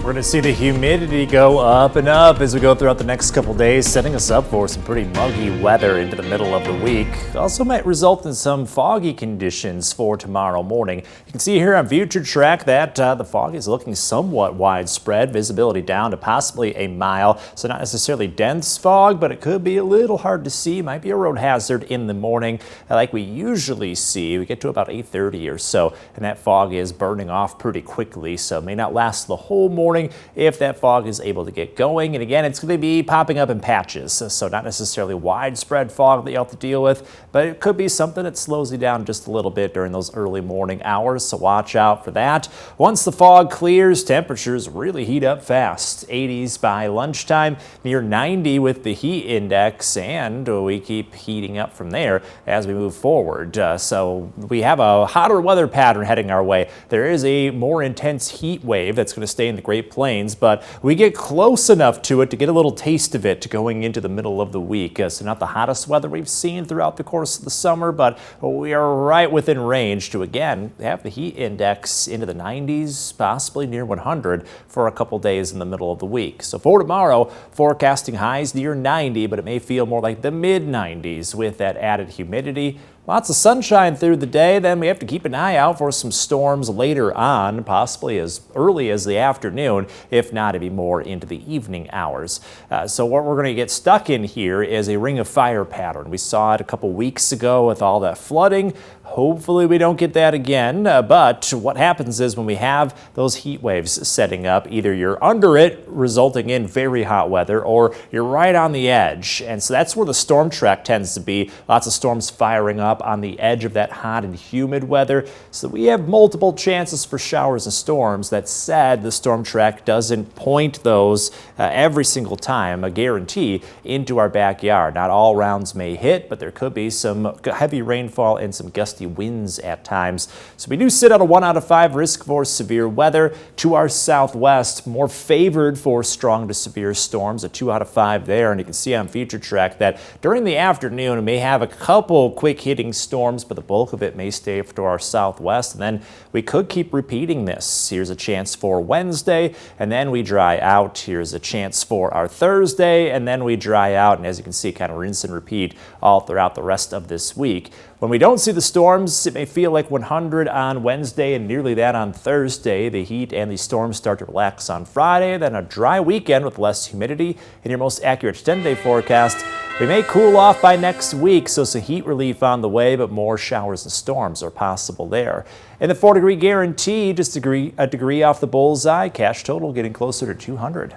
We're going to see the humidity go up and up as we go throughout the next couple days, setting us up for some pretty muggy weather into the middle of the week. It also might result in some foggy conditions for tomorrow morning. You can see here on Future Track that the fog is looking somewhat widespread, visibility down to possibly a mile. So not necessarily dense fog, but it could be a little hard to see. Might be a road hazard in the morning like we usually see. We get to about 8:30 or so, and that fog is burning off pretty quickly, so it may not last the whole morning if that fog is able to get going. And again, it's going to be popping up in patches, so not necessarily widespread fog that you'll have to deal with, but it could be something that slows you down just a little bit during those early morning hours, so watch out for that. Once the fog clears, temperatures really heat up fast. 80s by lunchtime, near 90 with the heat index, and we keep heating up from there as we move forward. So we have a hotter weather pattern heading our way. There is a more intense heat wave that's going to stay in the Great Plains, but we get close enough to it to get a little taste of it going into the middle of the week. So not the hottest weather we've seen throughout the course of the summer, but we are right within range to again have the heat index into the 90s, possibly near 100 for a couple days in the middle of the week. So for tomorrow, forecasting highs near 90, but it may feel more like the mid 90s with that added humidity. Lots of sunshine through the day, then we have to keep an eye out for some storms later on, possibly as early as the afternoon, if not, it'd be more into the evening hours. So what we're going to get stuck in here is a ring of fire pattern. We saw it a couple weeks ago with all that flooding. Hopefully we don't get that again, but what happens is when we have those heat waves setting up, either you're under it, resulting in very hot weather, or you're right on the edge. And so that's where the storm track tends to be. Lots of storms firing up on the edge of that hot and humid weather. So we have multiple chances for showers and storms. That said, the storm track doesn't point those every single time, a guarantee, into our backyard. Not all rounds may hit, but there could be some heavy rainfall and some gusty winds at times. So we do sit at a 1 out of 5 risk for severe weather. To our southwest, more favored for strong to severe storms, a 2 out of 5 there. And you can see on Future Track that during the afternoon, we may have a couple quick hitting storms, but the bulk of it may stay to our southwest. And then we could keep repeating this. Here's a chance for Wednesday, and then we dry out. Here's a chance for our Thursday, and then we dry out. And as you can see, kind of rinse and repeat all throughout the rest of this week. When we don't see the storms, it may feel like 100 on Wednesday and nearly that on Thursday. The heat and the storms start to relax on Friday, then a dry weekend with less humidity. In your most accurate 10-day forecast, we may cool off by next week, so some heat relief on the way, but more showers and storms are possible there. And the 4-degree guarantee, just a degree off the bullseye. Cash total getting closer to 200.